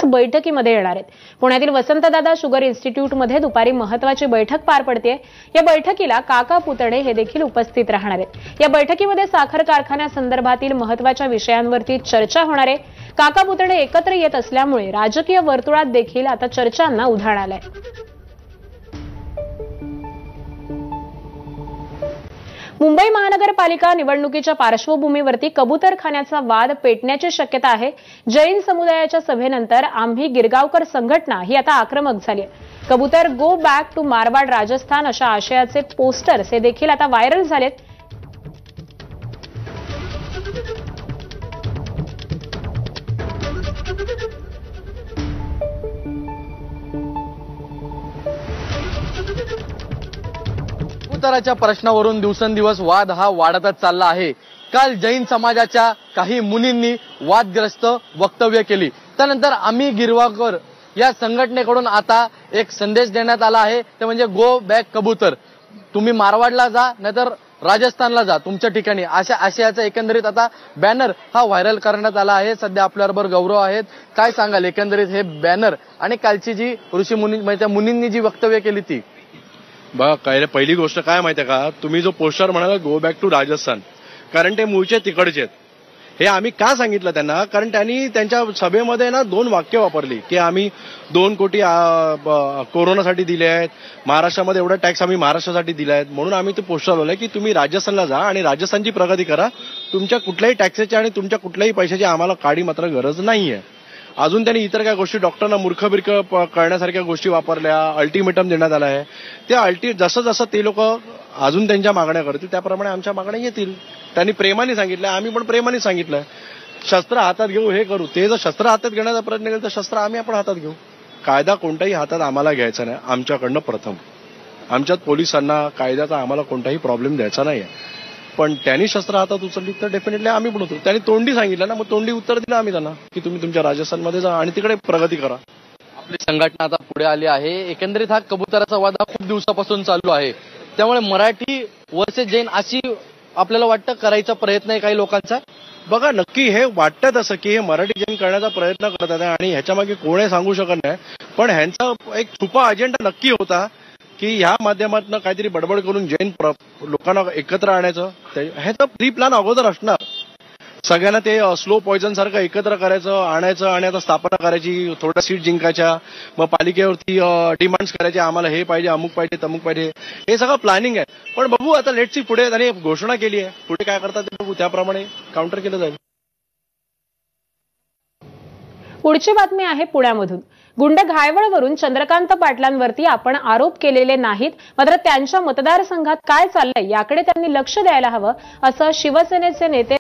बैठकीमध्ये येणार आहेत। पुण्यातील वसंतदादा शुगर इन्स्टिट्यूटमध्ये दुपारी महत्त्वाची बैठक पार पडते। या बैठकीला काका पुतणे हे देखील उपस्थित राहणार आहेत। या बैठकीमध्ये साखर कारखान्यासंदर्भातील महत्त्वाच्या विषयांवरती चर्चा होणार आहे। काका पुतणे एकत्र येत असल्यामुळे राजकीय वर्तुळात देखील आता चर्चांना उधाण आलंय। मुंबई महानगरपालिका निवडणुकीच्या पार्श्वभूमीवरती कबूतरखान्याचा वाद पेटण्याची शक्यता आहे। जैन समुदायाच्या सभेनंतर आम्ही गिरगावकर संघटना ही आता आक्रमक झाली आहे। कबूतर go back to Marwar Rajasthan अशा आशयाचे पोस्टर्स हे देखील आता व्हायरल झालेत। कबुतराच्या प्रश्नावरून दिवसेंदिवस वाद हा वाढतच चालला आहे। काल जैन समाजाच्या काही मुनींनी वादग्रस्त वक्तव्य केली, त्यानंतर आम्ही गिरगावकर या संघटनेकडून आता एक संदेश देण्यात आला आहे, ते म्हणजे गो बॅक कबूतर, तुम्ही मारवाडला जा नाहीतर राजस्थानला जा तुमच्या ठिकाणी, अशा आशयाचा एकंदरीत आता बॅनर हा व्हायरल करण्यात आला आहे। सध्या आपल्याबरोबर गौरव आहेत, काय सांगाल एकंदरीत हे बॅनर आणि कालची जी ऋषी मुनी म्हणजे त्या मुनींनी जी वक्तव्य केली ती? बघा, काय पहिली गोष्ट काय माहितीये का, तुम्ही जो पोस्टर म्हणाला गो बॅक टू राजस्थान, कारण ते मूळचे तिकडचे आहेत। हे आम्ही का सांगितलं त्यांना, कारण त्यांनी त्यांच्या सभेमध्ये ना 2 वाक्य वापरली की आम्ही 2 कोटी कोरोनासाठी दिले आहेत, महाराष्ट्रामध्ये एवढा टॅक्स आम्ही महाराष्ट्रासाठी दिला आहेत, म्हणून आम्ही ते पोस्टर लावलंय की तुम्ही राजस्थानला जा आणि राजस्थानची प्रगती करा, तुमच्या कुठल्याही टॅक्सची आणि तुमच्या कुठल्याही पैशाची आम्हाला काडी मात्र गरज नाहीये। अजून त्यांनी इतर काय गोष्टी डॉक्टरांना मूर्ख बिर्ख करण्यासारख्या गोष्टी वापरल्या, अल्टिमेटम देण्यात आला आहे। त्या जसं जसं ते लोक अजून त्यांच्या मागण्या करतील त्याप्रमाणे आमच्या मागण्या येतील। त्यांनी प्रेमाने सांगितलं, आम्ही पण प्रेमाने सांगितलंय, शस्त्र हातात घेऊ हे करू। ते जर शस्त्र हातात घेण्याचा प्रयत्न केला तर शस्त्र आम्ही आपण हातात घेऊ। कायदा कोणताही हातात आम्हाला घ्यायचा नाही आमच्याकडनं प्रथम। आमच्यात पोलिसांना कायद्याचा आम्हाला कोणताही प्रॉब्लेम द्यायचा नाही, पण त्यांनी शस्त्र हातात उचलली तर डेफिनेटली आम्ही पण उतरू। त्यांनी तोंडी सांगितलं ना, मग तोंडी उत्तर दिलं आम्ही त्यांना की तुम्ही तुमच्या राजस्थानमध्ये जा आणि तिकडे प्रगती करा। आपली संघटना आता पुढे आली आहे। एकंदरीत हा कबुतराचा वाद हा खूप दिवसापासून चालू आहे, त्यामुळे मराठी वर्सेस जैन अशी आपल्याला वाटतं करायचा प्रयत्न आहे काही लोकांचा? बघा, नक्की हे वाटतं तसं की हे मराठी जैन करण्याचा प्रयत्न करत आहे आणि ह्याच्यामागे कोणी सांगू शकत नाही, पण ह्यांचा एक छुपा अजेंडा नक्की होता की ह्या माध्यमातून काहीतरी बडबड करून जैन लोकांना एकत्र आणायचं। ह्याचा प्री प्लॅन अगोदर असणार, सगळ्यांना ते स्लो पॉइझन सारखं एकत्र करायचं, आणायचं आणि आता स्थापना करायची, थोड्या सीट जिंकायच्या, मग पालिकेवरती डिमांड्स करायचे, आम्हाला हे पाहिजे, अमुक पाहिजे, तमुक पाहिजे, हे सगळं प्लॅनिंग आहे। पण बघू आता, लेट्स सी, पुढे त्यांनी घोषणा केली आहे, पुढे काय करतात ते बघू, त्याप्रमाणे काउंटर केलं जाईल। पुढची बातमी आहे पुण्यामधून। गुंड घायवळवरून चंद्रकांत पाटलांवरती आपण आरोप केलेले नाहीत, मात्र त्यांच्या मतदारसंघात काय चाललंय याकडे त्यांनी लक्ष द्यायला हवं, असं शिवसेनेचे नेते